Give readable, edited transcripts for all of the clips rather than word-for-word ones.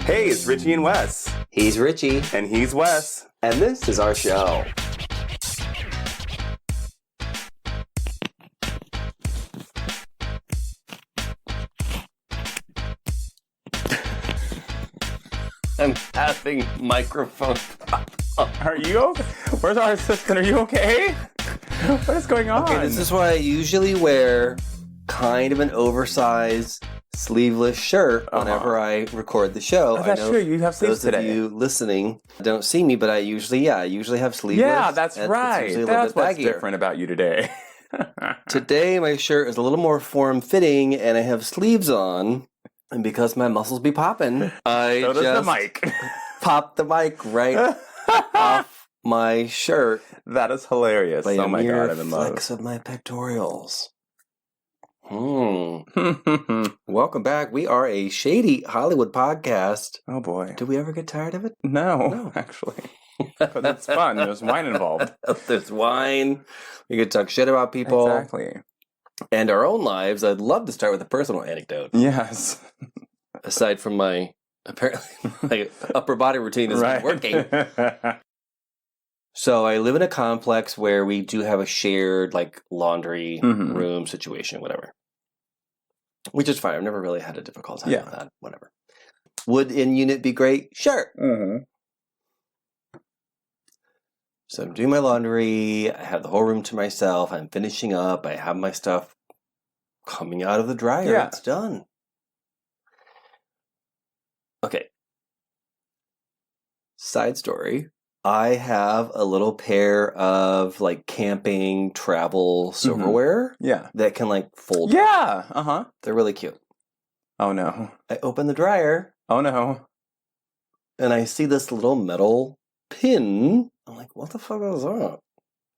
Hey, it's Richie and Wes. He's Richie. And he's Wes. And this is our show. I'm having microphone pop. Are you okay? Where's our assistant? Are you okay? What is going on? Okay, this is why I usually wear kind of an oversized sleeveless shirt whenever I record the show. Oh, that's true. You have sleeves today. Those of you listening don't see me, but I usually have sleeveless. Yeah, that's right. That's what's different about you today. Today, my shirt is a little more form-fitting, and I have sleeves on. And because my muscles be popping, I so does just the mic. Pop the mic right off my shirt. That is hilarious. By oh my God, I'm in love. Flex of my pectorials. Welcome back. We are a shady Hollywood podcast. Oh boy. Did we ever get tired of it? No. Actually. But it's fun. There's wine involved. There's wine. We could talk shit about people. Exactly. And our own lives. I'd love to start with a personal anecdote. Yes. Aside from my upper body routine is working. So I live in a complex where we do have a shared laundry room situation, whatever. Which is fine. I've never really had a difficult time with that. Whatever. Would in-unit be great? Sure. Mm-hmm. So I'm doing my laundry. I have the whole room to myself. I'm finishing up. I have my stuff coming out of the dryer. Yeah. It's done. Okay. Side story. I have a little pair of camping travel silverware. Yeah. That can fold. Yeah. Uh-huh. They're really cute. Oh no. I open the dryer. Oh no. And I see this little metal pin. I'm like, what the fuck is that?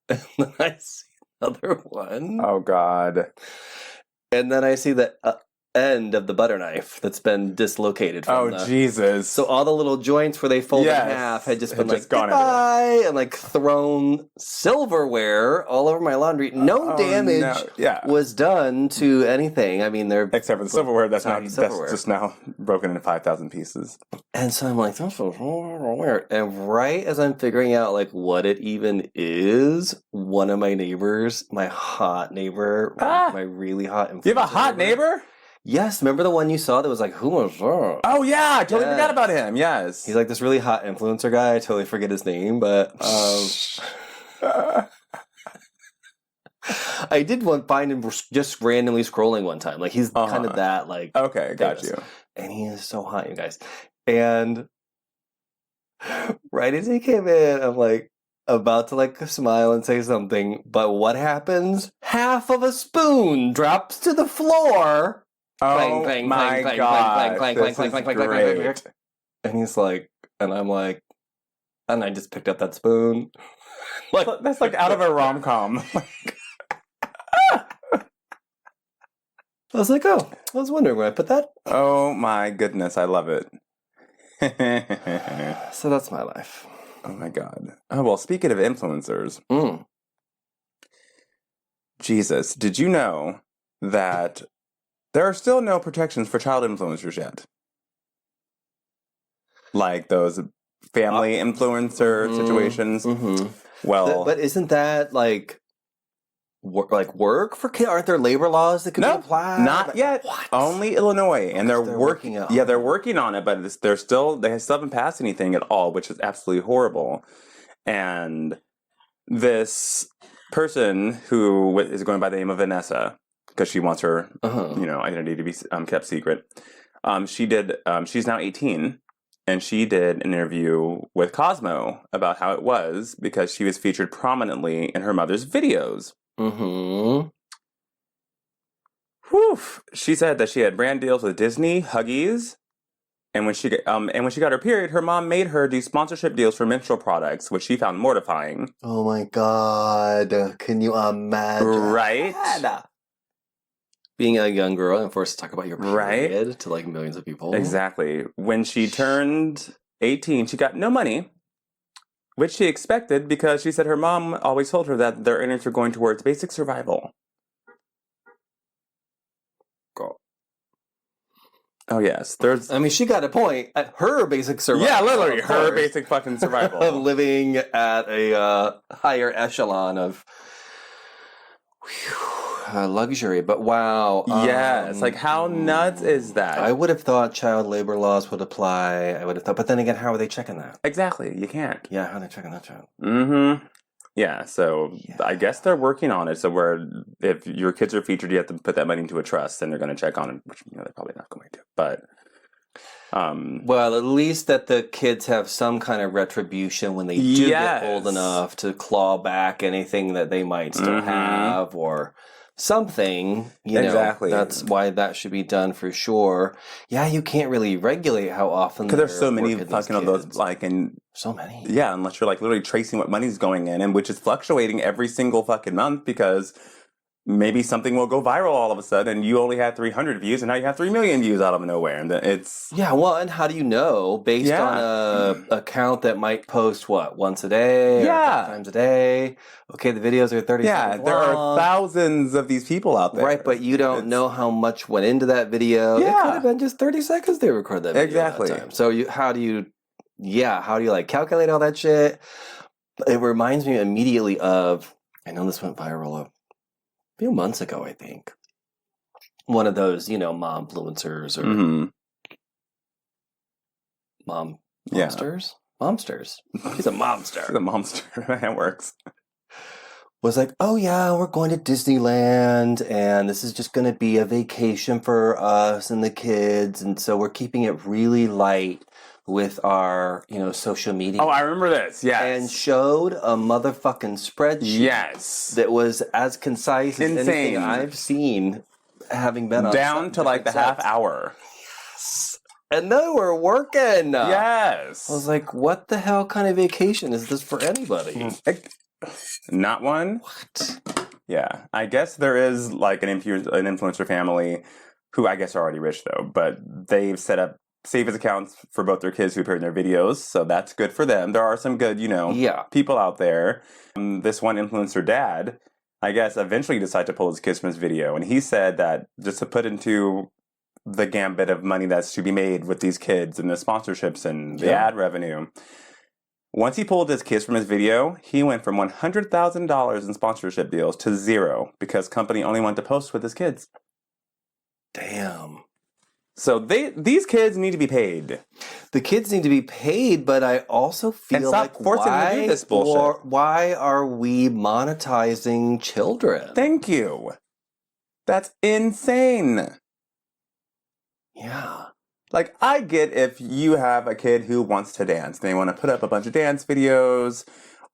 And then I see another one. Oh God. And then I see the end of the butter knife that's been dislocated from Jesus. So all the little joints where they fold in half had just been gone goodbye, and thrown silverware all over my laundry. No damage was done to anything. I mean, they're except for the silverware that's silverware. Just now broken into 5,000 pieces. And so I'm like, that's weird. And right as I'm figuring out what it even is, one of my neighbors, my hot neighbor, my really hot influencer. You have a hot neighbor? Yes, remember the one you saw that was who was that? Oh yeah, I totally forgot about him, yes. He's this really hot influencer guy, I totally forget his name, but I did find him just randomly scrolling one time. He's kind of that, okay, got you. And he is so hot, you guys. And right as he came in, I'm about to smile and say something, but what happens? Half of a spoon drops to the floor. Oh my God. And he's and I'm and I just picked up that spoon. That's out of a rom-com. I was oh, I was wondering where I put that. Oh my goodness, I love it. So that's my life. Oh my God. Oh, well, speaking of influencers. Jesus, did you know that there are still no protections for child influencers yet? Those family influencer situations. Mm-hmm. Well, but isn't that work for kids? Aren't there labor laws that can be applied? Not yet. What? Only Illinois, and they're working. on Yeah, they're working on it, but they still haven't passed anything at all, which is absolutely horrible. And this person who is going by the name of Vanessa, because she wants her identity to be kept secret. She's now 18, and she did an interview with Cosmo about how it was because she was featured prominently in her mother's videos. Mm-hmm. Whew. She said that she had brand deals with Disney, Huggies, and when she got her period, her mom made her do sponsorship deals for menstrual products, which she found mortifying. Oh my God! Can you imagine? Right. Being a young girl and forced to talk about your period to millions of people. Exactly. When she turned 18, she got no money, which she expected because she said her mom always told her that their earnings were going towards basic survival. Girl. Oh, yes. There's... I mean, she got a point at her basic survival. Yeah, literally. Her basic fucking survival. Of living at a higher echelon of luxury. But wow. Yes. Like, how nuts is that? I would have thought child labor laws would apply. I would have thought. But then again, how are they checking that? Exactly. You can't. Yeah, how are they checking that, child? Mm-hmm. Yeah, so I guess they're working on it. So where if your kids are featured, you have to put that money into a trust, and they're going to check on it, which they're probably not going to. But well, at least that the kids have some kind of retribution when they do get old enough to claw back anything that they might still have, or something. You know, that's why that should be done for sure. Yeah, you can't really regulate how often because there's so many fucking of those, like, and so many. Yeah, unless you're like literally tracing what money's going in, and which is fluctuating every single fucking month because maybe something will go viral all of a sudden, and you only had 300 views, and now you have 3 million views out of nowhere, and it's well, and how do you know based on a account that might post once a day, or 5 times a day? Okay, the videos are 30 seconds long. There are thousands of these people out there, right? But you don't know how much went into that video. It could have been just 30 seconds they record that video. Exactly. That time. So how do you like calculate all that shit? It reminds me immediately of, I know this went viral a few months ago, I think. One of those, mom influencers or momsters? Momsters. She's a momster. She's a momster. That works. Was like, oh yeah, we're going to Disneyland, and this is just going to be a vacation for us and the kids, and so we're keeping it really light with our, social media. Oh, I remember this, yes. And showed a motherfucking spreadsheet. Yes. That was as concise as anything I've seen, having been on down to like the half hour. Yes. And they were working. Yes. I was like, what the hell kind of vacation is this for anybody? Not one. What? Yeah. I guess there is like an influencer family who I guess are already rich though, but they've set up savings accounts for both their kids who appear in their videos, so that's good for them. There are some good, people out there. This one influencer dad, I guess, eventually decided to pull his kids from his video, and he said that just to put into the gambit of money that's to be made with these kids and the sponsorships and the ad revenue, once he pulled his kids from his video, he went from $100,000 in sponsorship deals to zero because company only wanted to post with his kids. Damn. So these kids need to be paid. The kids need to be paid, but I also feel like forcing them to do this bullshit. Why are we monetizing children? Thank you. That's insane. Yeah. Like, I get if you have a kid who wants to dance, they want to put up a bunch of dance videos,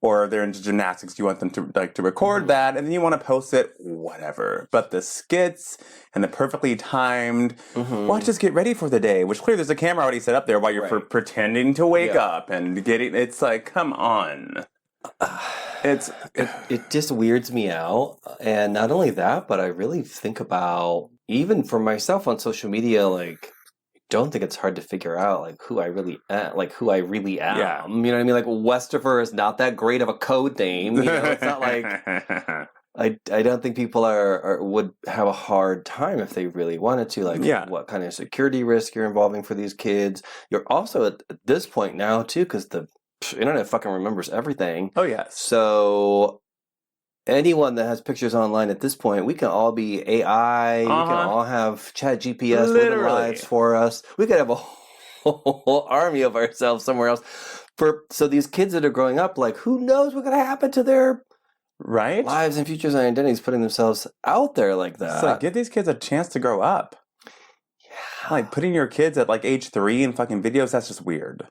or they're into gymnastics, you want them to record that, and then you want to post it, whatever. But the skits and the perfectly timed, watch us get ready for the day, which clearly there's a camera already set up there while you're pretending to wake up and it's like, come on. It just weirds me out. And not only that, but I really think about, even for myself on social media, like, don't think it's hard to figure out like who I really am. Yeah. You know what I mean? Like, Westifer is not that great of a code name. It's not like I don't think people would have a hard time if they really wanted to. Like, what kind of security risk you're involving for these kids? You're also at this point now too, because the internet fucking remembers everything. Oh yes. So anyone that has pictures online at this point, we can all be AI. We can all have Chat GPS living lives for us. We could have a whole army of ourselves somewhere else. So these kids that are growing up, like, who knows what's going to happen to their lives and futures and identities, putting themselves out there like that. It's like, give these kids a chance to grow up. Yeah. Like, putting your kids at like age 3 in fucking videos, that's just weird.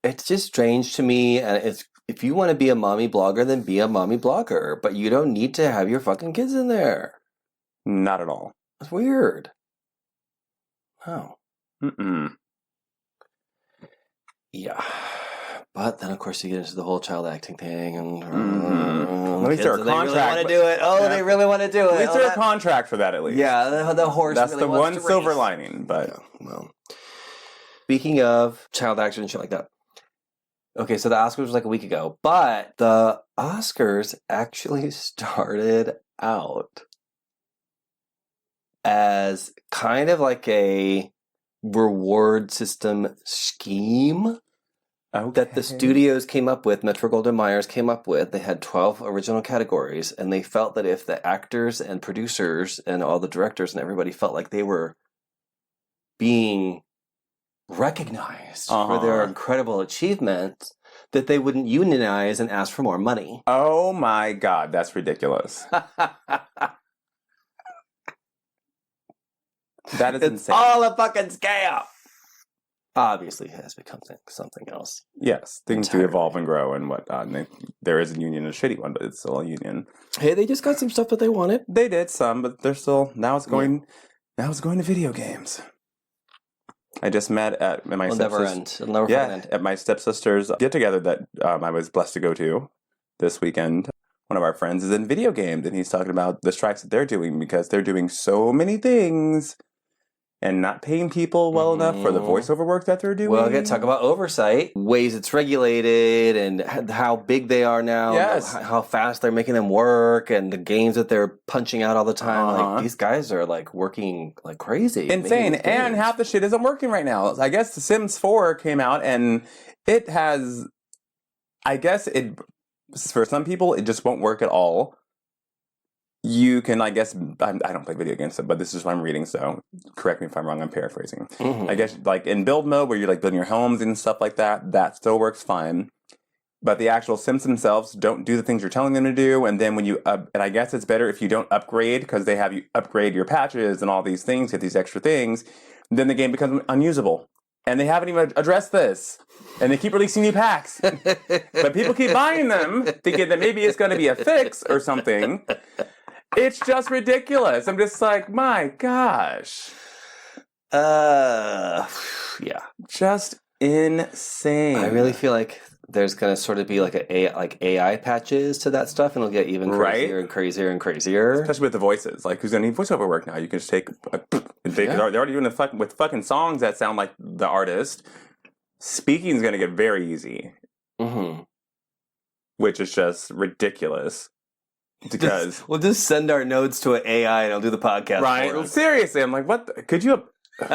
It's just strange to me, and if you want to be a mommy blogger, then be a mommy blogger. But you don't need to have your fucking kids in there. Not at all. It's weird. Oh. Yeah. But then, of course, you get into the whole child acting thing, and at least there are contracts. They really want to do it. Oh, they really want to do it. At least there's a contract for that. At least, the horse. That's really the wants one to silver race. lining. But well, speaking of child actors and shit like that. Okay, so the Oscars was like a week ago, but the Oscars actually started out as kind of like a reward system scheme that the studios came up with, Metro-Goldwyn-Mayers came up with. They had 12 original categories, and they felt that if the actors and producers and all the directors and everybody felt like they were being recognized for their incredible achievements, that they wouldn't unionize and ask for more money. Oh my God, that's ridiculous. That is insane. It's all a fucking scam. Obviously, it has become something else. Yes, things do evolve and grow and whatnot. And there is a union, a shitty one, but it's still a union. Hey, they just got some stuff that they wanted. They did some, but they're still now it's going to video games. I just met at my It'll never end. It'll never end. At my stepsister's get together that I was blessed to go to this weekend. One of our friends is in video games, and he's talking about the strikes that they're doing because they're doing so many things and not paying people well enough for the voiceover work that they're doing. Well, I got to talk about oversight, ways it's regulated, and how big they are now, how fast they're making them work, and the games that they're punching out all the time. Like, these guys are like working like crazy. Insane. And half the shit isn't working right now. I guess The Sims 4 came out, and it has, I guess it, for some people, it just won't work at all. You can, I guess, I don't play video games, but this is what I'm reading, so correct me if I'm wrong, I'm paraphrasing. I guess, like, in build mode, where you're, like, building your homes and stuff like that, that still works fine. But the actual Sims themselves don't do the things you're telling them to do, and then when you, and I guess it's better if you don't upgrade, because they have you upgrade your patches and all these things, get these extra things, then the game becomes unusable. And they haven't even addressed this. And they keep releasing new packs. But people keep buying them, thinking that maybe it's going to be a fix or something. It's just ridiculous. I'm just like, my gosh. Yeah. Just insane. I really feel like there's going to sort of be like AI patches to that stuff, and it'll get even crazier and crazier and crazier. Especially with the voices. Like, who's going to need voiceover work now? You can just take... They're already doing it with fucking songs that sound like the artist. Speaking is going to get very easy. Which is just ridiculous. Because we'll just send our notes to an AI and it'll do the podcast. Right. Well, seriously, I'm like, what? Could you?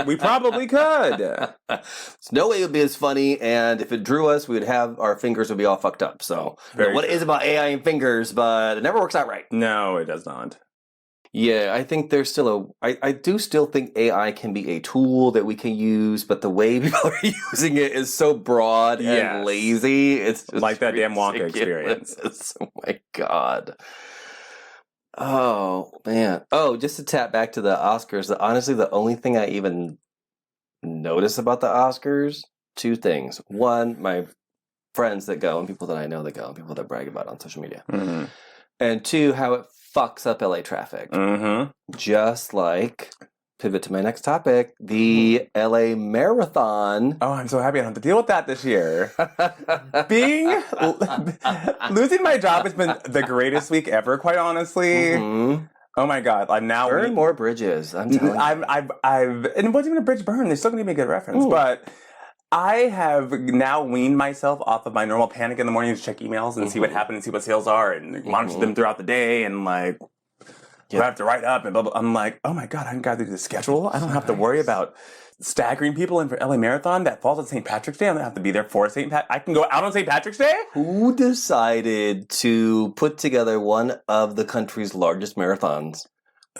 We probably could. There's no way it would be as funny, and if it drew us, we would have our fingers would be all fucked up. So, what it is about AI and fingers, but it never works out right. No, it does not. Yeah, I think there's still I do still think AI can be a tool that we can use, but the way people are using it is so broad and lazy. It's just like that damn Wonka experience. Oh my God. Oh, man. Oh, just to tap back to the Oscars, honestly, the only thing I even notice about the Oscars, two things. One, my friends that go and people that I know that go and people that brag about it on social media. And two, how it fucks up LA traffic. Just like, pivot to my next topic, the LA Marathon. Oh, I'm so happy I don't have to deal with that this year. Losing my job has been the greatest week ever, quite honestly. Oh my God, I'm now burn more bridges. I'm telling you. I've and it wasn't even a bridge burn. They're still going to be a good reference, but I have now weaned myself off of my normal panic in the morning to check emails and see what happened and see what sales are and monitor them throughout the day and like. I have to write up and blah, blah. I'm like, oh my God, I don't got to do the schedule. I don't have to worry about staggering people in for LA Marathon that falls on St. Patrick's Day. I don't have to be there for St. Patrick's. I can go out on St. Patrick's Day? Who decided to put together one of the country's largest marathons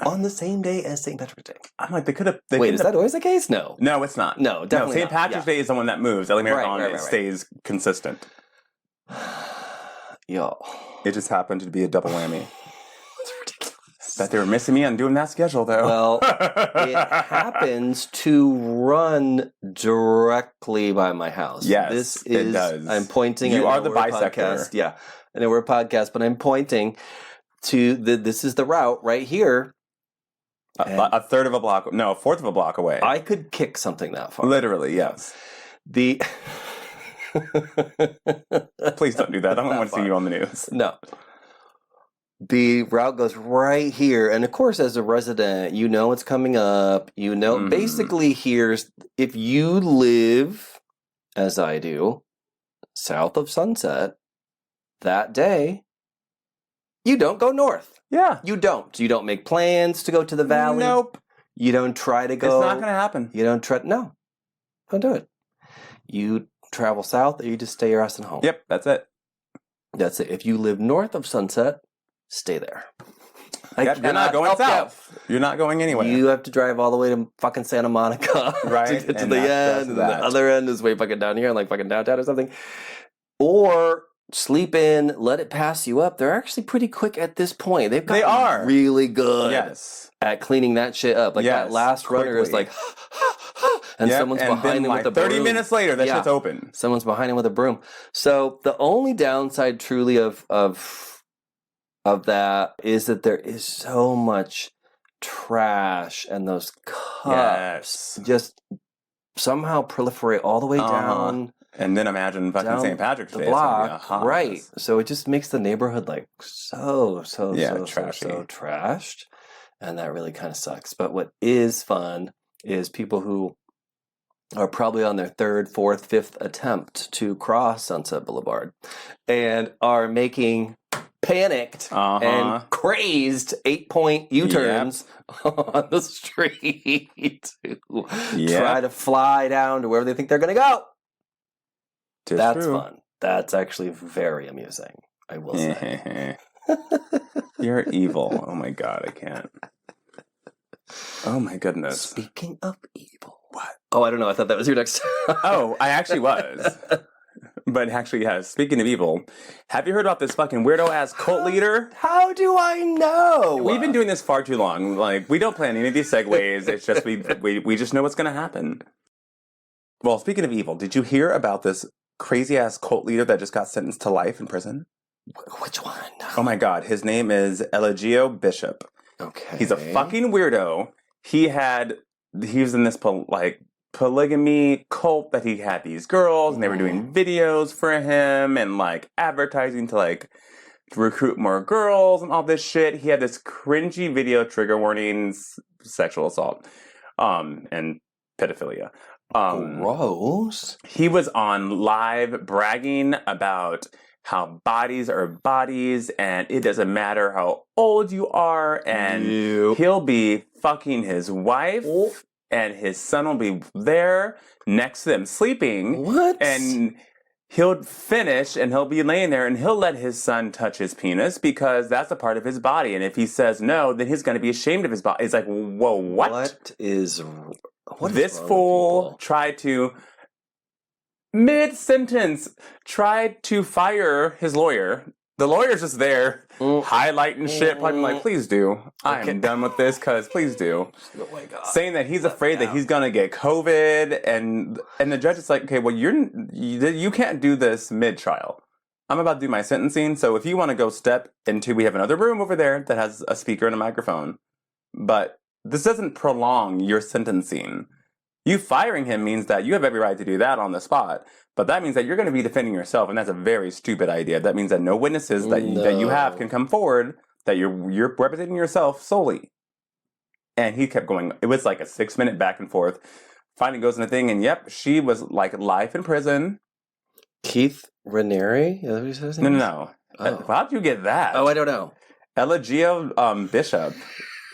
on the same day as St. Patrick's Day? I'm like, they could have... Wait, is that always the case? No. No, it's not. No, definitely St. Patrick's Day is the one that moves. LA Marathon stays consistent. Yo. It just happened to be a double whammy. That they were missing me on doing that schedule, though. Well, it happens to run directly by my house. Yes, it does. I'm pointing. You are the bisector. Podcast. Yeah, I know we're a podcast, but I'm pointing to this is the route right here. A third of a block. No, a fourth of a block away. I could kick something that far. Literally, yes. Please don't do that. I don't want to see you on the news. No. The route goes right here. And of course, as a resident, you know it's coming up. You know, basically here's, if you live, as I do, south of Sunset, that day, you don't go north. Yeah. You don't. You don't make plans to go to the valley. Nope. You don't try to go. It's not going to happen. You don't try. No. don't do it. You travel south, or you just stay your ass at home. Yep, that's it. That's it. If you live north of Sunset, stay there. Yep, you're not going south. You're not going anywhere. You have to drive all the way to fucking Santa Monica right? to get to the end. And then the other end is way fucking down here, like fucking downtown or something. Or sleep in, let it pass you up. They're actually pretty quick at this point. They are really good at cleaning that shit up. Like that last runner is like, and someone's behind him with a broom. 30 minutes later, that shit's open. Someone's behind him with a broom. So the only downside truly of that is that there is so much trash, and those cups just somehow proliferate all the way down. And then imagine fucking St. Patrick's Day. The block, right. So it just makes the neighborhood like so trashed. And that really kind of sucks. But what is fun is people who are probably on their third, fourth, fifth attempt to cross Sunset Boulevard and are making panicked and crazed 8-point U-turns on the street to try to fly down to wherever they think they're going to go. That's fun. That's actually very amusing, I will say. You're evil. Oh my God, I can't. Oh my goodness. Speaking of evil. What? Oh, I don't know. I thought that was your next. Oh, I actually was. But actually, yes. Speaking of evil, have you heard about this fucking weirdo-ass cult leader? How do I know? We've been doing this far too long. Like, we don't plan any of these segues. It's just we just know what's going to happen. Well, speaking of evil, did you hear about this crazy-ass cult leader that just got sentenced to life in prison? Which one? Oh my God. His name is Eligio Bishop. Okay. He's a fucking weirdo. He was in this polygamy cult that he had these girls, and they were doing videos for him and like advertising to like recruit more girls and all this shit. He had this cringy video, trigger warnings, sexual assault, and pedophilia. Gross. He was on live bragging about how bodies are bodies, and it doesn't matter how old you are, and he'll be fucking his wife, and his son will be there next to them sleeping. What? And he'll finish, and he'll be laying there, and he'll let his son touch his penis, because that's a part of his body, and if he says no, then he's going to be ashamed of his body. It's like, whoa, what? What this fool tried to... Mid-sentence, tried to fire his lawyer. The lawyer's just there, highlighting shit, probably like, please do. I am done with this, because please do. Oh my God. Saying that he's afraid that he's going to get COVID, and the judge is like, okay, well, you can't do this mid-trial. I'm about to do my sentencing, so if you want to go step into, we have another room over there that has a speaker and a microphone. But this doesn't prolong your sentencing. You firing him means that you have every right to do that on the spot, but that means that you're going to be defending yourself, and that's a very stupid idea. That means that no witnesses that you have can come forward, that you're representing yourself solely. And he kept going. It was like a 6-minute back and forth. Finally goes in the thing, and yep, she was like life in prison. Keith Raniere? Is that what he says? No. Oh. How'd you get that? Oh, I don't know. Eligio Bishop.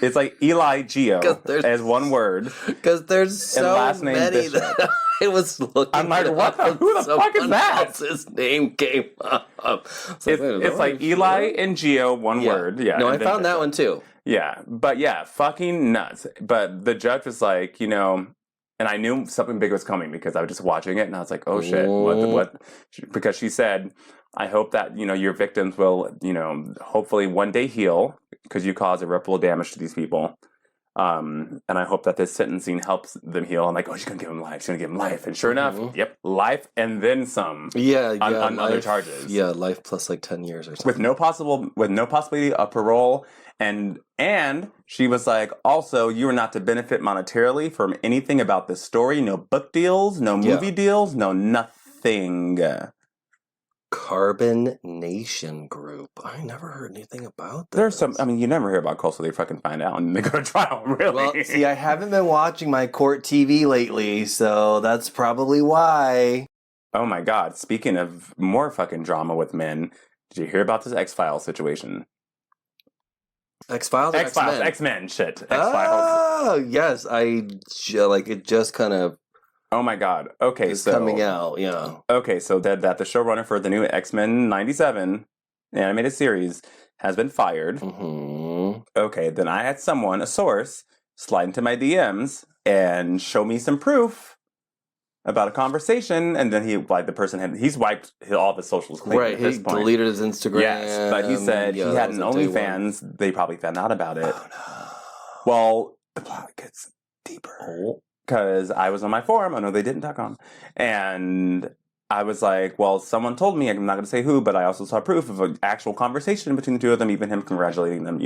It's like Eli Gio as one word. Because there's so last name many Bishop. that I was looking I'm like, who the fuck is that? His name came up. It's like Eli and Gio, one word. Yeah. No, I found that one too. Yeah. But yeah, fucking nuts. But the judge was like, and I knew something big was coming because I was just watching it and I was like, oh shit, what? Because she said, I hope that, your victims will, hopefully one day heal because you cause irreparable damage to these people. And I hope that this sentencing helps them heal. I'm like, oh, she's going to give him life. She's going to give him life. And sure enough, yep, life and then some. Yeah. On other charges. Yeah, life plus like 10 years or something. With no possibility of parole. And she was like, also, you are not to benefit monetarily from anything about this story. No book deals, no movie deals, no nothing. Carbon Nation Group. I never heard anything about that. There's some, you never hear about cults, so they fucking find out and they go to trial, really. Well, see, I haven't been watching my court TV lately, so that's probably why. Oh my God. Speaking of more fucking drama with men, did you hear about this X-Files situation? X-Files? X-Files, X-Men shit. X-Files. Oh, yes. It just kind of Oh my god. Okay, It's coming out, yeah. Okay, so that the showrunner for the new X-Men97 animated series has been fired. Mm-hmm. Okay, then I had a source, slide into my DMs and show me some proof about a conversation, and then he's wiped all of his socials clean at this point. He deleted his Instagram. Yes, but he said he had an OnlyFans. They probably found out about it. Oh no. Well, the plot gets deeper. Because I was on my forum, they didn't.com, and I was like, well, someone told me, I'm not going to say who, but I also saw proof of an actual conversation between the two of them, even him congratulating them,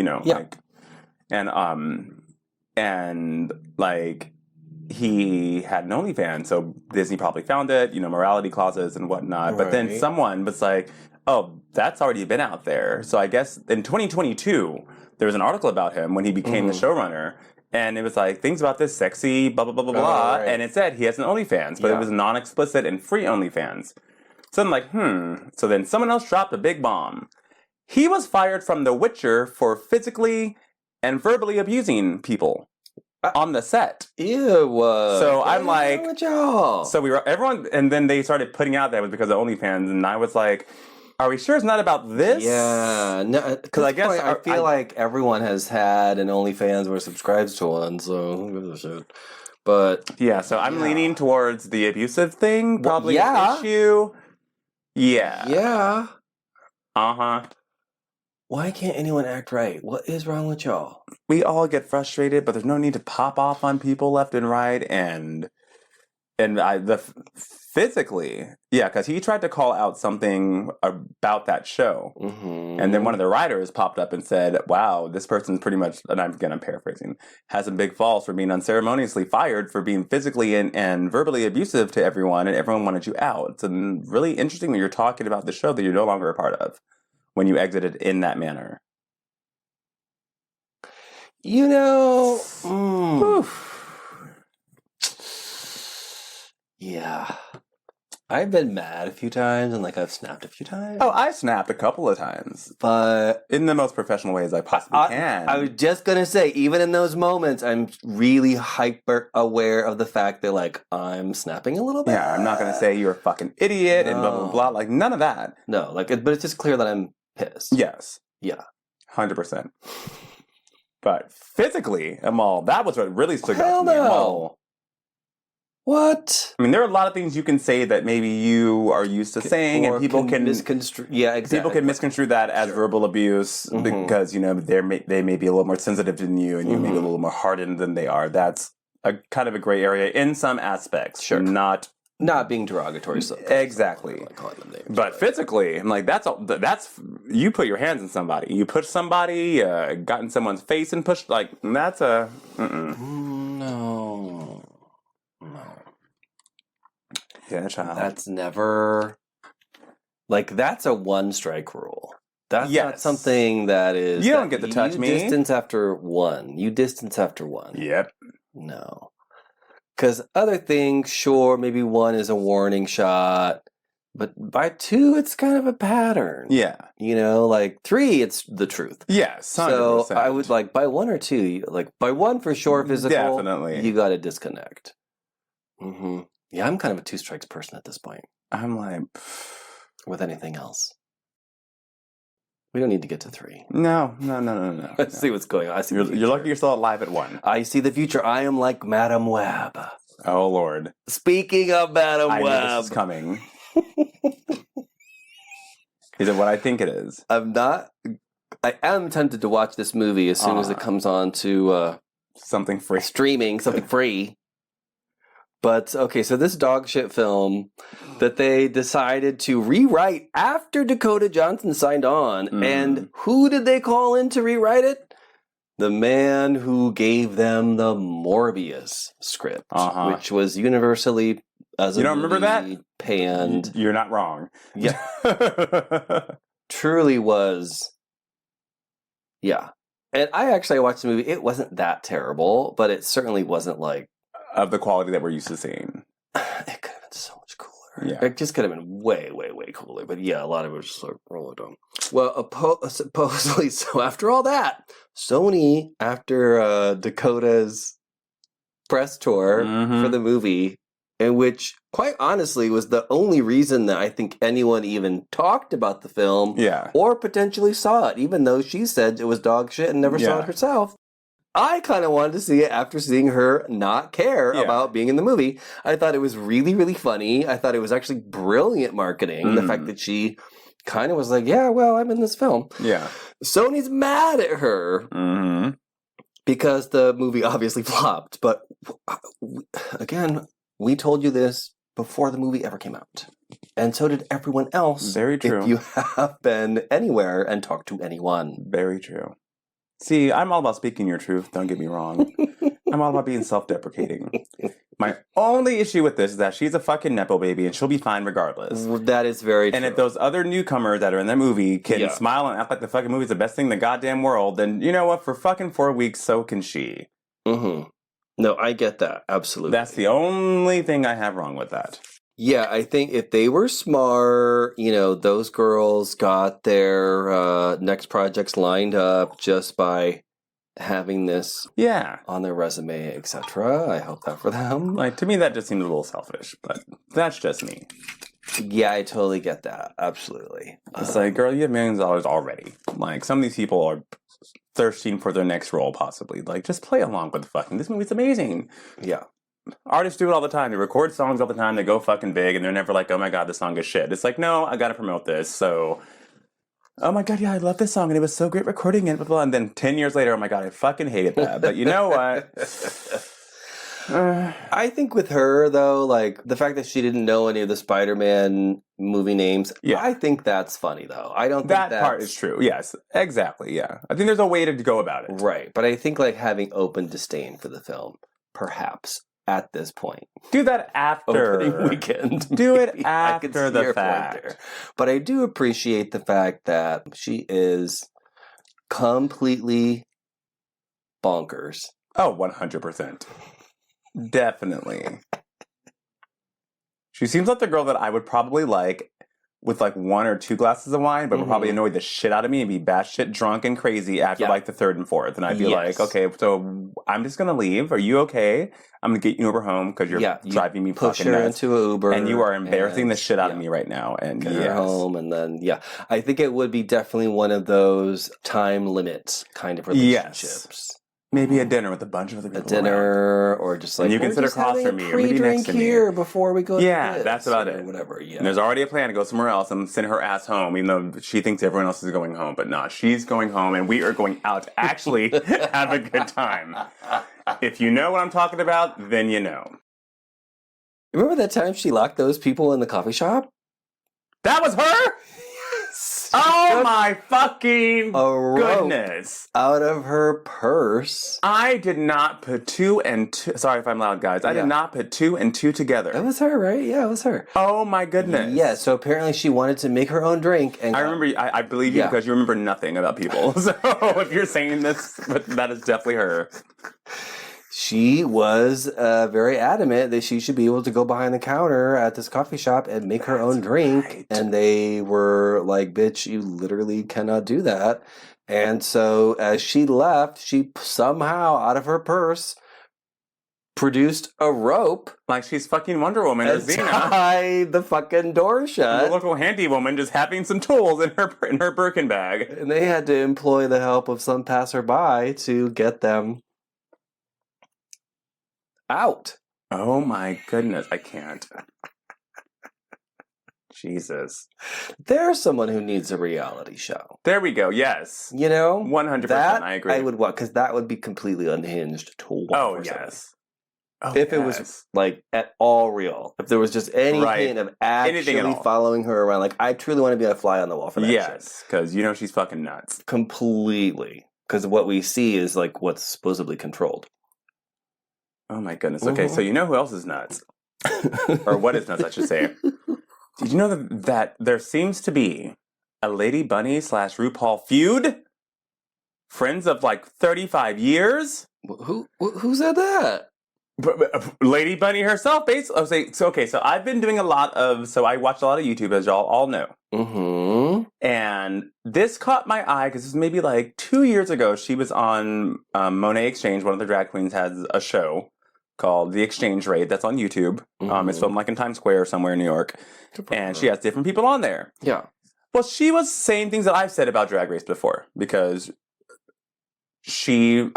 he had an OnlyFans, so Disney probably found it, morality clauses and whatnot. Right. But then someone was like, oh, that's already been out there. So I guess in 2022, there was an article about him when he became the showrunner. And it was like, things about this sexy, blah, blah, blah, blah, blah. Right. And it said he has an OnlyFans, but it was non-explicit and free OnlyFans. So I'm like, So then someone else dropped a big bomb. He was fired from The Witcher for physically and verbally abusing people on the set. Ew. So I'm like, so everyone, and then they started putting out that it was because of OnlyFans, and I was like, are we sure it's not about this? Yeah, no, because I guess I feel like everyone has had an OnlyFans or subscribes to one, so who gives a shit? But yeah, so I'm leaning towards the abusive thing, probably an issue. Yeah. Yeah. Uh-huh. Why can't anyone act right? What is wrong with y'all? We all get frustrated, but there's no need to pop off on people left and right, and physically, because he tried to call out something about that show, and then one of the writers popped up and said, "Wow, this person's pretty much," and I'm paraphrasing, has some big faults for being unceremoniously fired for being physically and verbally abusive to everyone, and everyone wanted you out. It's really interesting that you're talking about the show that you're no longer a part of when you exited in that manner. Yeah. I've been mad a few times and I've snapped a few times. Oh, I snapped a couple of times. But in the most professional ways I possibly can. I was just going to say, even in those moments, I'm really hyper aware of the fact that I'm snapping a little bit. Yeah, I'm not going to say you're a fucking idiot and blah, blah, blah. None of that. No, but it's just clear that I'm pissed. Yes. Yeah. 100%. But physically, Amal, that was what really stood out to me. Amal. What? I mean, there are a lot of things you can say that maybe you are used to saying, and people can misconstrue. Yeah, exactly. People can misconstrue that as verbal abuse because they may be a little more sensitive than you, and you may be a little more hardened than they are. That's a kind of a gray area in some aspects. Sure, not being derogatory. Exactly. Calling them names, but physically, I'm like, that's you put your hands on somebody. You push somebody, got in someone's face and pushed. That's a no. Yeah, child. That's never that's a one strike rule. That's not something that is. You don't get to touch me. You distance after one. Yep. No. Because other things, sure, maybe one is a warning shot, but by two, it's kind of a pattern. Yeah. 3, it's the truth. Yes. 100%. So I would by one or two, by one for sure physical. Definitely. You got to disconnect. Mm-hmm. Yeah, I'm kind of a 2 strikes person at this point. I'm like... With anything else. We don't need to get to 3. No. Let's see what's going on. You're lucky you're still alive at 1. I see the future. I am like Madam Web. Oh, Lord. Speaking of Madam Web. I know this is coming. Is it what I think it is? I am tempted to watch this movie as soon as it comes on to... something free. Streaming, something free. But, okay, so this dog shit film that they decided to rewrite after Dakota Johnson signed on. And who did they call in to rewrite it? The man who gave them the Morbius script, which was universally, as you don't remember that? Panned. You're not wrong. Yeah. Truly was. Yeah. And I watched the movie. It wasn't that terrible, but it certainly wasn't of the quality that we're used to seeing. It could have been so much cooler. Yeah. It just could have been way, way, way cooler. But yeah, a lot of it was just roll it down. Well, supposedly, so after all that, Sony, after Dakota's press tour for the movie, and which, quite honestly, was the only reason that I think anyone even talked about the film or potentially saw it, even though she said it was dog shit and never saw it herself. I kind of wanted to see it after seeing her not care about being in the movie. I thought it was really, really funny. I thought it was actually brilliant marketing. The fact that she kind of was like, yeah, well, I'm in this film. Yeah. Sony's mad at her because the movie obviously flopped. But again, we told you this before the movie ever came out. And so did everyone else. Very true. If you have been anywhere and talked to anyone. Very true. See, I'm all about speaking your truth. Don't get me wrong. I'm all about being self-deprecating. My only issue with this is that she's a fucking Nepo baby and she'll be fine regardless. That is very true. And if those other newcomers that are in that movie can smile and act like the fucking movie's the best thing in the goddamn world, then you know what? For fucking 4 weeks, so can she. Mm-hmm. No, I get that. Absolutely. That's the only thing I have wrong with that. Yeah, I think if they were smart, you know, those girls got their next projects lined up just by having this on their resume, etc. I hope that for them. Like, to me, that just seemed a little selfish, but that's just me. Yeah, I totally get that. Absolutely. It's like, girl, you have millions of dollars already. Like, some of these people are thirsting for their next role, possibly. Like, just play along with the fucking, this movie's amazing. Yeah. Artists do it all the time. They record songs all the time. They go fucking big, and they're never like, oh my god, this song is shit. It's like, no, I gotta promote this. So, oh my god, yeah, I love this song, and it was so great recording it, blah, blah. And then 10 years later, oh my god, I fucking hated that. But you know what? I think with her, though, like, the fact that she didn't know any of the Spider-Man movie names, I think that's funny, though. I don't think that part is true. Yes, exactly, yeah. I think there's a way to go about it. Right, but I think, like, having open disdain for the film, perhaps, at this point. Do that after opening weekend. Do it after the fact. But I do appreciate the fact that she is completely bonkers. Oh, 100%. Definitely. She seems like the girl that I would probably like with like 1 or 2 glasses of wine, but would probably annoy the shit out of me and be batshit drunk and crazy after like the 3rd and 4th. And I'd be like, okay, so I'm just going to leave. Are you okay? I'm going to get you Uber home because you're driving me push fucking her nuts. into an Uber. And you are embarrassing the shit out of me right now. And get her home. And then, I think it would be definitely one of those time limits kind of relationships. Maybe a dinner with a bunch of other people. A dinner, or just like, and you can sit across from me, or maybe next to me. Here before we go. Yeah, that's about it. Whatever. Yeah. And there's already a plan to go somewhere else and send her ass home, even though she thinks everyone else is going home. But no, she's going home, and we are going out to actually have a good time. If you know what I'm talking about, then you know. Remember that time she locked those people in the coffee shop? That was her? Oh my fucking goodness. Out of her purse. I did not put 2 and 2. Sorry if I'm loud, guys. I did not put 2 and 2 together. That was her, right? Yeah, it was her. Oh my goodness. Yeah, so apparently she wanted to make her own drink. And I remember, I believe you because you remember nothing about people. So if you're saying this, that is definitely her. She was very adamant that she should be able to go behind the counter at this coffee shop and make her own drink. Right. And they were like, bitch, you literally cannot do that. And so as she left, she somehow, out of her purse, produced a rope. Like she's fucking Wonder Woman or Xena. Tied the fucking door shut. The local handy woman just having some tools in her Birkin bag. And they had to employ the help of some passerby to get them out. Oh my goodness, I can't. Jesus. There's someone who needs a reality show. There we go, yes. You know? 100%, I agree. I would want, because that would be completely unhinged to watch. Oh, yes. If it was, like, at all real. If there was just any hint of actually following her around. Like, I truly want to be a fly on the wall for that shit. Yes, because you know she's fucking nuts. Completely. Because what we see is, like, what's supposedly controlled. Oh my goodness. Okay, so you know who else is nuts? Or what is nuts, I should say. Did you know that there seems to be a Lady Bunny / RuPaul feud? Friends of like 35 years? Who said that? Lady Bunny herself, basically. So I've been doing I watched a lot of YouTube, as y'all all know. Mm-hmm. And this caught my eye because this was maybe like 2 years ago. She was on Monet Exchange. One of the drag queens has a show called The Exchange Rate that's on YouTube. It's filmed like in Times Square or somewhere in New York. And she has different people on there. Yeah. Well, she was saying things that I've said about Drag Race before because she,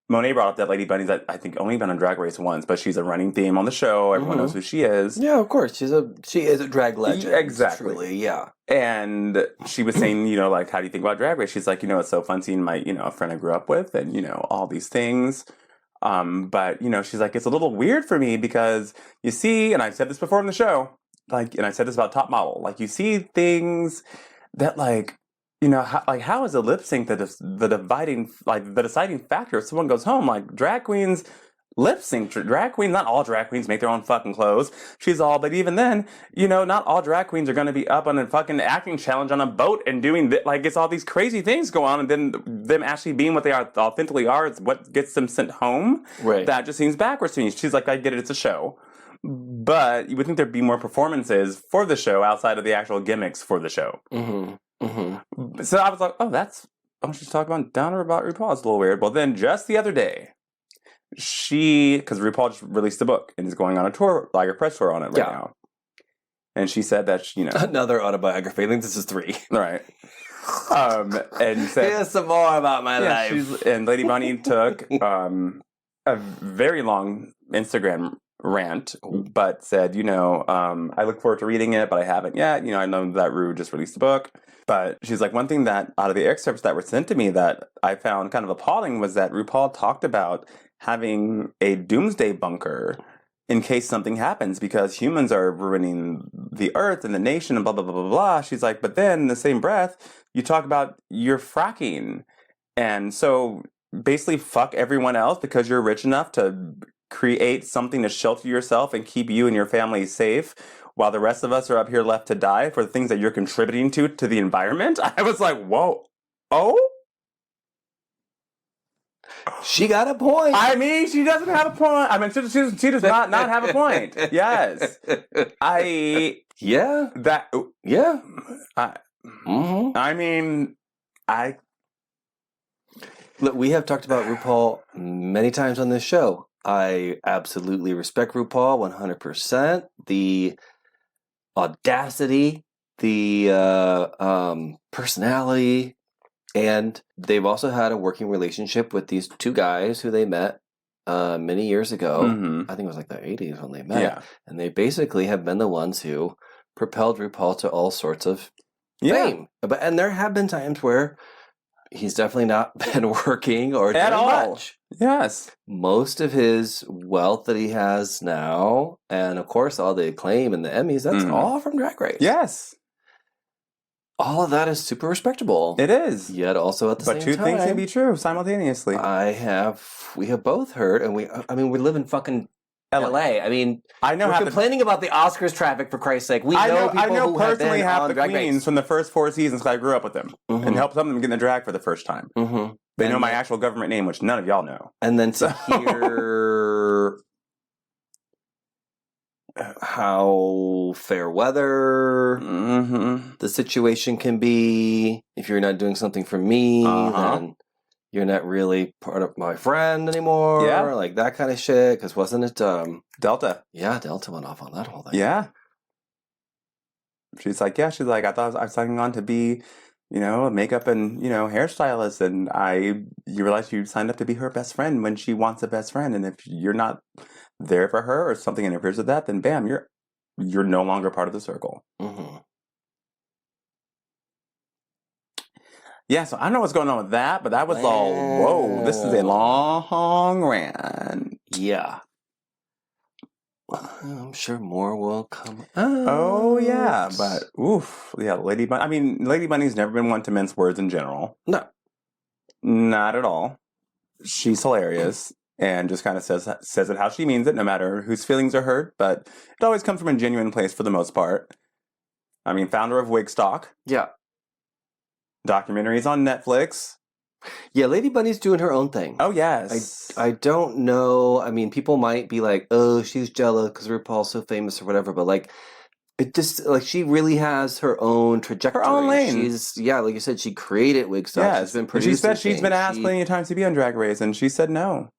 Monet brought up that Lady Bunny's that I think only been on Drag Race once, but she's a running theme on the show. Everyone knows who she is. Yeah, of course. She is a drag legend. Exactly. Truly, yeah. And she was saying, like, how do you think about Drag Race? She's like, it's so fun seeing my, a friend I grew up with and, all these things. But, she's like, it's a little weird for me because you see, and I've said this before in the show, like, and I said this about Top Model, like, you see things that, like, how is a lip sync the deciding factor if someone goes home? Like, drag queens lip sync. Drag queens, not all drag queens make their own fucking clothes. But even then, not all drag queens are going to be up on a fucking acting challenge on a boat and doing, it's all these crazy things go on, and then them actually being what they authentically are is what gets them sent home. Right. That just seems backwards to me. She's like, I get it, it's a show. But you would think there'd be more performances for the show outside of the actual gimmicks for the show. So I was like, she's talking about RuPaul. It's a little weird. Well, then just the other day, because RuPaul just released a book and is going on a tour, like a press tour on it right now. And she said that, Another autobiography. I think this is 3. Right. And said, here's some more about my life. And Lady Bunny took a very long Instagram rant, but said, I look forward to reading it, but I haven't yet. I know that Ru just released a book. But she's like, one thing that out of the excerpts that were sent to me that I found kind of appalling was that RuPaul talked about having a doomsday bunker in case something happens because humans are ruining the earth and the nation and blah, blah, blah, blah, blah. She's like, but then in the same breath, you talk about you're fracking. And so basically fuck everyone else because you're rich enough to create something to shelter yourself and keep you and your family safe while the rest of us are up here left to die for the things that you're contributing to the environment. I was like, whoa. Oh? She got a point. I mean, she doesn't have a point. I mean, she does not have a point. Yes. Yeah. That... Yeah. I mean, Look, we have talked about RuPaul many times on this show. I absolutely respect RuPaul 100%. The audacity, the personality, and they've also had a working relationship with these 2 guys who they met many years ago. I think it was like the 80s when they met. Yeah. And they basically have been the ones who propelled RuPaul to all sorts of fame. And there have been times where he's definitely not been working or doing much. Yes. Most of his wealth that he has now, and of course all the acclaim and the Emmys, that's all from Drag Race. Yes. All of that is super respectable. It is. Yet also at the same time. But 2 things can be true simultaneously. We have both heard, and we live in fucking LA. I mean, I know we're complaining about the Oscars traffic, for Christ's sake. I know who personally have half been the on Drag queens Race. from the first 4 seasons because I grew up with them and helped some of them get in the drag for the first time. They know my actual government name, which none of y'all know. And then to hear how fair weather the situation can be. If you're not doing something for me, then you're not really part of my friend anymore. Yeah. Like that kind of shit. Because wasn't it Delta? Yeah, Delta went off on that whole thing. Yeah. She's like, I thought I was signing on to be, a makeup and, hairstylist. And you realize you signed up to be her best friend when she wants a best friend. And if you're not there for her or something interferes with that, then bam, you're no longer part of the circle. Yeah, so I don't know what's going on with that, but that was all, whoa, this is a long rant. Yeah. I'm sure more will come out. Oh, yeah, but Lady Bunny. I mean, Lady Bunny's never been one to mince words in general. No. Not at all. She's hilarious and just kind of says it how she means it, no matter whose feelings are hurt, but it always comes from a genuine place for the most part. I mean, founder of Wigstock. Yeah. Documentaries on Netflix. Yeah, Lady Bunny's doing her own thing. Oh, yes. I don't know. I mean, people might be like, oh, she's jealous because RuPaul's so famous or whatever, but like, it just, like, she really has her own trajectory. Her own lane. She's, like you said, she created Wigstock. Yes. She's been producing She said she's been asked plenty of times to be on Drag Race, and she said no.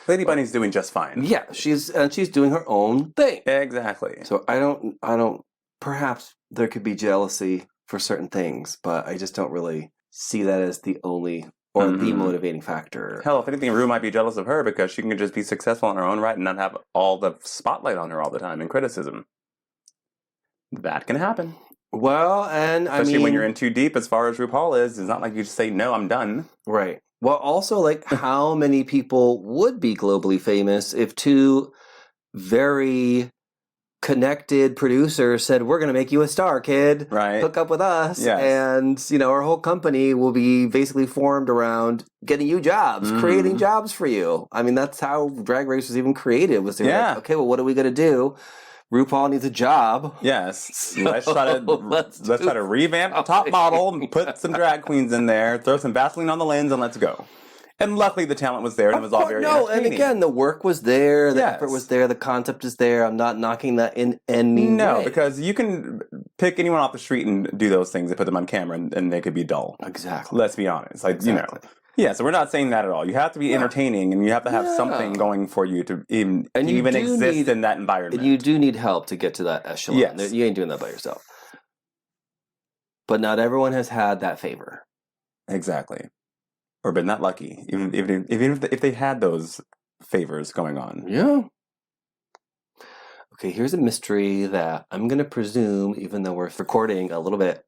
Lady Bunny's doing just fine. Yeah, she's doing her own thing. Exactly. So I don't. Perhaps there could be jealousy for certain things, but I just don't really see that as the only or the motivating factor. Hell, if anything, Rue might be jealous of her because she can just be successful in her own right and not have all the spotlight on her all the time and criticism. That can happen. Well, and especially when you're in too deep as far as RuPaul is, it's not like you just say, no, I'm done. Right. Well, also, like, how many people would be globally famous if two very connected producers said, we're going to make you a star, kid. Right. Hook up with us. Yes. And, our whole company will be basically formed around getting you jobs, creating jobs for you. I mean, that's how Drag Race was even created. Was like, okay, well, what are we going to do? RuPaul needs a job. Yes. So let's try to revamp Top Model and put some drag queens in there, throw some Vaseline on the lens, and let's go. And luckily the talent was there and it was all very entertaining. And again, the work was there, the effort was there, the concept is there. I'm not knocking that in any way. No, because you can pick anyone off the street and do those things and put them on camera and they could be dull. Exactly. Let's be honest. Like, Yeah, so we're not saying that at all. You have to be entertaining and you have to have something going for you to even exist in that environment. And you do need help to get to that echelon. Yes. You ain't doing that by yourself. But not everyone has had that favor. Exactly. Or been that lucky, even if they had those favors going on. Yeah. Okay, here's a mystery that I'm going to presume, even though we're recording a little bit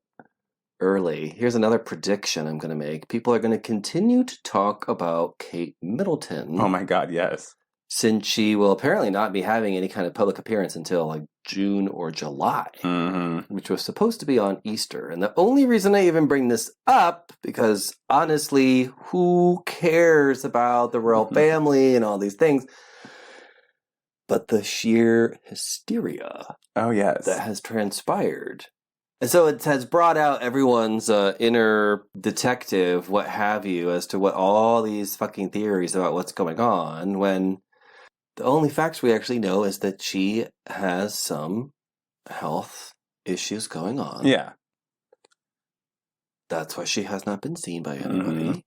early, here's another prediction I'm going to make. People are going to continue to talk about Kate Middleton. Oh my God, yes. Since she will apparently not be having any kind of public appearance until like June or July, which was supposed to be on Easter. And the only reason I even bring this up, because honestly, who cares about the royal family and all these things? But the sheer hysteria that has transpired. And so it has brought out everyone's inner detective, what have you, as to what all these fucking theories about what's going on, when the only facts we actually know is that she has some health issues going on. Yeah. That's why she has not been seen by anybody.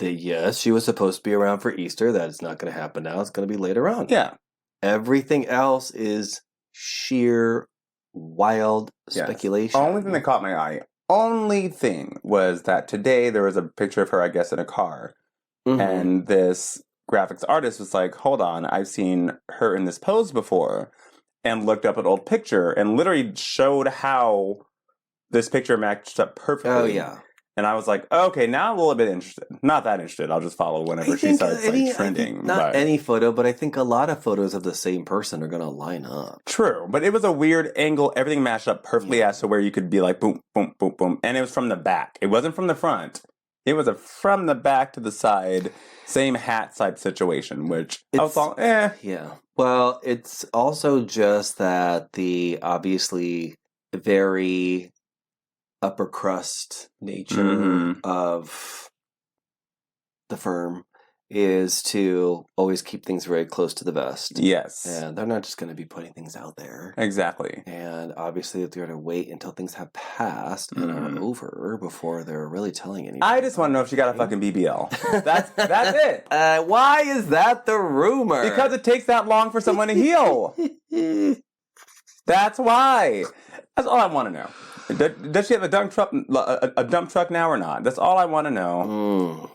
Yes, she was supposed to be around for Easter. That is not going to happen now. It's going to be later on. Yeah. Everything else is sheer wild speculation. Only thing that caught my eye, was that today there was a picture of her, I guess, in a car. And this graphics artist was like, hold on, I've seen her in this pose before. And looked up an old picture and literally showed how this picture matched up perfectly. Oh, yeah. And I was like, okay, now I'm a little bit interested. Not that interested. I'll just follow whenever she starts trending. Not any photo, but I think a lot of photos of the same person are going to line up. True. But it was a weird angle. Everything matched up perfectly as to where you could be like, boom, boom, boom, boom. And it was from the back. It wasn't from the front. It was from the back to the side, same hat type situation, which I was all, Yeah. Well, it's also just that the obviously very upper crust nature of the firm is to always keep things very close to the vest. Yes. And they're not just going to be putting things out there. Exactly. And obviously they're going to wait until things have passed and are over before they're really telling anyone. I just want to know if she got a fucking BBL. That's it. Why is that the rumor? Because it takes that long for someone to heal. That's why. That's all I want to know. Does she have a dump truck now or not? That's all I want to know.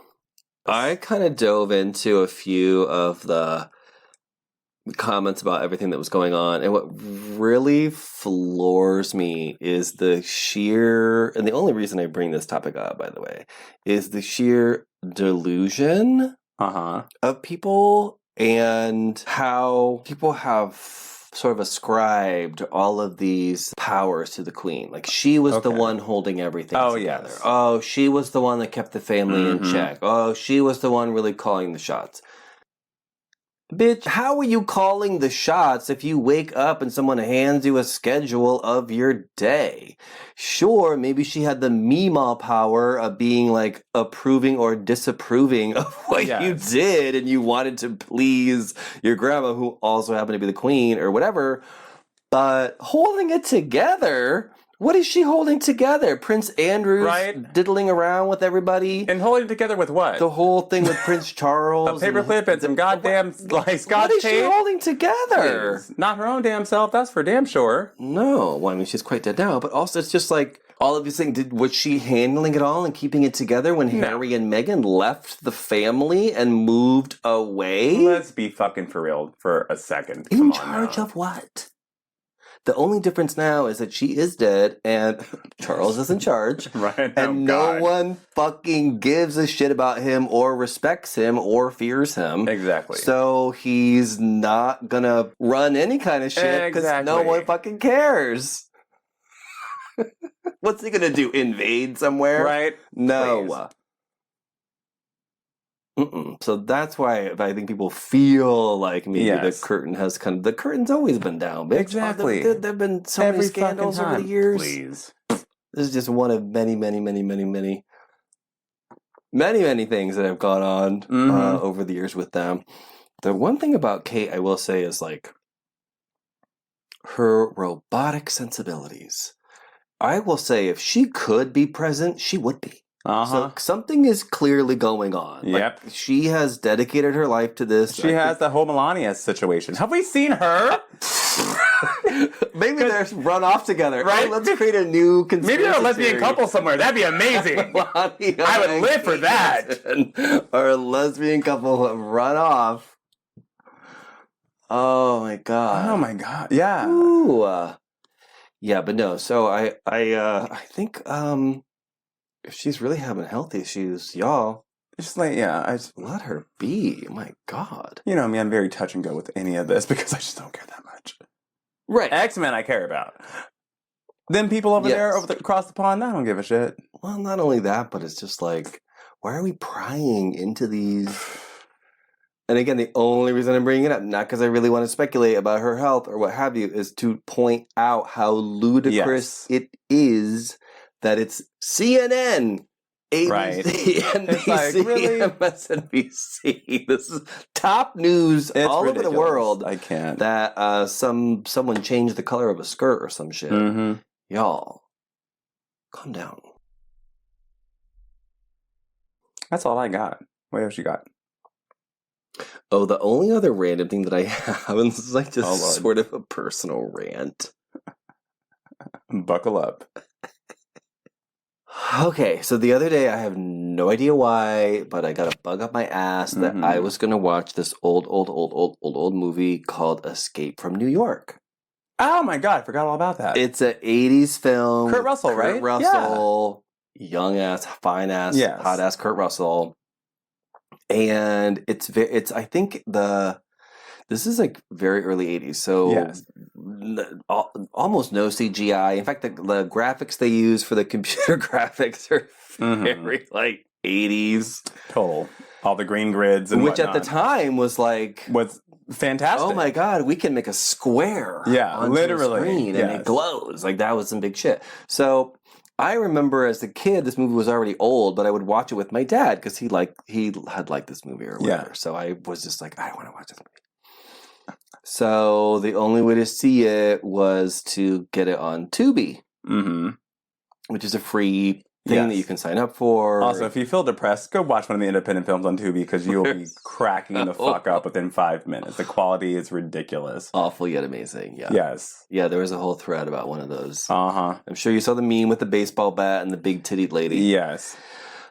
I kind of dove into a few of the comments about everything that was going on, and what really floors me is the sheer, and the only reason I bring this topic up, by the way, is the sheer delusion of people and how people have sort of ascribed all of these powers to the queen. Like, she was the one holding everything together. Yes. Oh, she was the one that kept the family in check. Oh, she was the one really calling the shots. Bitch, how are you calling the shots if you wake up and someone hands you a schedule of your day? Sure, maybe she had the Meemaw power of being like approving or disapproving of what you did and you wanted to please your grandma, who also happened to be the queen or whatever. But holding it together What is she holding together? Prince Andrew's diddling around with everybody. And holding together with what? The whole thing with Prince Charles. A paperclip and some goddamn Scotch tape. What is she holding together? Please. Not her own damn self, that's for damn sure. No. Well, I mean, she's quite dead now, but also it's just like all of these things. Was she handling it all and keeping it together when Harry and Meghan left the family and moved away? Let's be fucking for real for a second. In charge of what? The only difference now is that she is dead and Charles is in charge. And no one fucking gives a shit about him or respects him or fears him. Exactly. So he's not gonna run any kind of shit because no one fucking cares. What's he gonna do? Invade somewhere? Right? No. So that's why I think people feel like maybe the curtain has the curtain's always been down, bitch. Exactly. There have been so many scandals over the years. Please. This is just one of many things that have gone on over the years with them. The one thing about Kate, I will say, is like her robotic sensibilities. I will say if she could be present, she would be. So something is clearly going on. Yep. Like, she has dedicated her life to this. She has the whole Melania situation. Have we seen her? Maybe they're run off together. Right? Let's create a new conspiracy. Maybe they're a lesbian couple somewhere. That'd be amazing. I would live for that. Or a lesbian couple who have run off. Oh my god. Oh my god. Yeah. Ooh. Yeah, but no. So I think if she's really having health issues, y'all, just like, I just let her be. My God. You know me, I'm very touch and go with any of this because I just don't care that much. Right. X-Men I care about. Then people over there across the pond, I don't give a shit. Well, not only that, but it's just like, why are we prying into these? And again, the only reason I'm bringing it up, not because I really want to speculate about her health or what have you, is to point out how ludicrous it is that it's CNN, ABC, NBC, like, really? MSNBC. This is top news all over the world. I can't. That someone changed the color of a skirt or some shit. Y'all, calm down. That's all I got. What else you got? Oh, the only other random thing that I have, and this is like just sort of a personal rant. Buckle up. Okay, so the other day, I have no idea why, but I got a bug up my ass that I was going to watch this old movie called Escape from New York. Oh my god, I forgot all about that. It's an 80s film. Kurt Russell, right? Kurt Russell, young ass, fine ass, hot ass Kurt Russell. And it's I think this is like very early 80s, so almost no CGI. In fact, the graphics they use for the computer graphics are very like 80s. Total. All the green grids and which at the time was fantastic. Oh my god, we can make a square onto literally the screen and it glows. Like that was some big shit. So I remember as a kid, this movie was already old, but I would watch it with my dad because he had liked this movie or whatever. Yeah. So I was just like, I want to watch this movie. So the only way to see it was to get it on Tubi, which is a free thing that you can sign up for. Also, if you feel depressed, go watch one of the independent films on Tubi because you'll be cracking the fuck up within 5 minutes. The quality is ridiculous. Awful yet amazing, yeah. Yes. Yeah, there was a whole thread about one of those. I'm sure you saw the meme with the baseball bat and the big-tittied lady. Yes.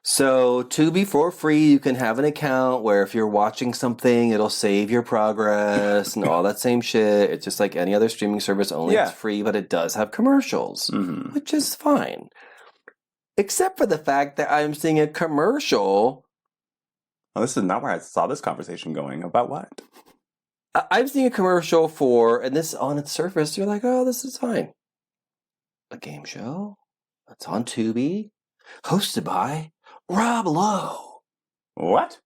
So, Tubi for free, you can have an account where if you're watching something, it'll save your progress and all that same shit. It's just like any other streaming service, only it's free, but it does have commercials, which is fine. Except for the fact that I'm seeing a commercial. Oh, this is not where I saw this conversation going. About what? I'm seeing a commercial for, and this on its surface, you're like, oh, this is fine. A game show that's on Tubi, hosted by Rob Lowe. What?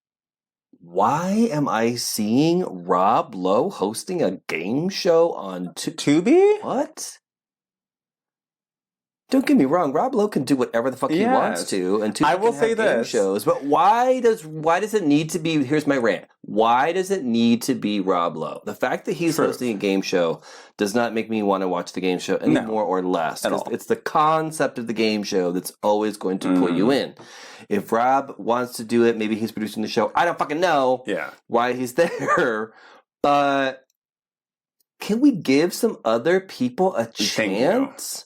Why am I seeing Rob Lowe hosting a game show on Tubi? What? Don't get me wrong, Rob Lowe can do whatever the fuck he wants to, and I will say game this. shows. But why does it need to be? Here's my rant. Why does it need to be Rob Lowe? The fact that he's hosting a game show does not make me want to watch the game show any more or less. At all. It's the concept of the game show that's always going to pull you in. If Rob wants to do it, maybe he's producing the show. I don't fucking know why he's there, but can we give some other people a chance?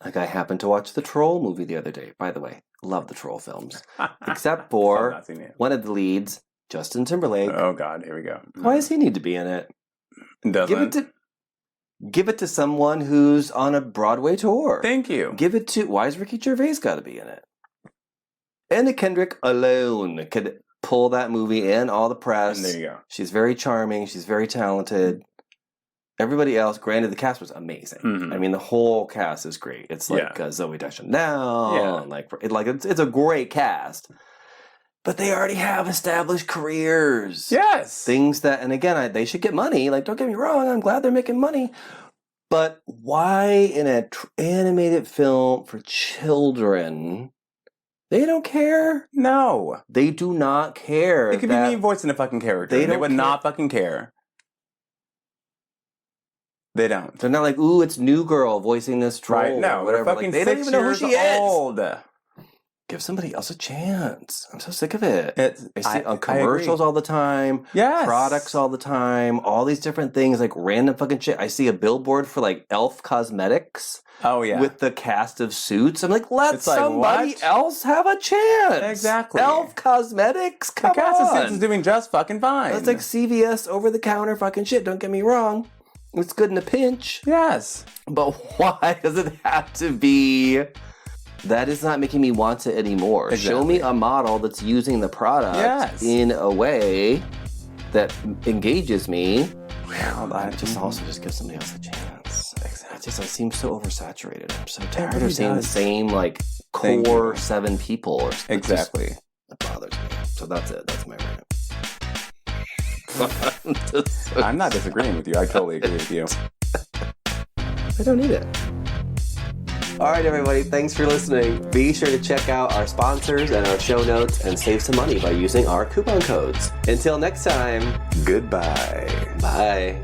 Like, I happened to watch the Troll movie the other day. By the way, love the Troll films. Except for one of the leads, Justin Timberlake. Oh, God, here we go. Why does he need to be in it? Doesn't. Give it to someone who's on a Broadway tour. Thank you. Why is Ricky Gervais got to be in it? Anna Kendrick alone could pull that movie in, all the press. And there you go. She's very charming. She's very talented. Everybody else, granted, the cast was amazing. I mean, the whole cast is great. It's like Zooey Deschanel. And it's a great cast. But they already have established careers. Yes. Things that, and again, they should get money. Like, don't get me wrong, I'm glad they're making money. But why in an animated film for children, they don't care? No. They do not care. It could be me voicing a fucking character. They would not fucking care. They don't. They're not like, ooh, it's New Girl voicing this troll. Right, no. Whatever. Fucking they don't even know who she old. is. Give somebody else a chance. I'm so sick of it. I see it on I commercials all the time. Yes. Products all the time. All these different things, like random fucking shit. I see a billboard for like Elf Cosmetics. Oh, yeah. With the cast of Suits. I'm like, let somebody else have a chance. Exactly. Elf Cosmetics? Come on. The cast of Suits is doing just fucking fine. That's like CVS over-the-counter fucking shit. Don't get me wrong. It's good in a pinch. Yes. But why does it have to be... That is not making me want it anymore. Exactly. Show me a model that's using the product in a way that engages me. Well, I just give somebody else a chance. Exactly. It seems so oversaturated. I'm so tired of seeing the same like core 7 people. Or exactly. It bothers me. So that's it. That's my rant. I'm not disagreeing with you. I totally agree with you. I don't need it. All right, everybody, thanks for listening. Be sure to check out our sponsors and our show notes and save some money by using our coupon codes. Until next time, goodbye. Bye.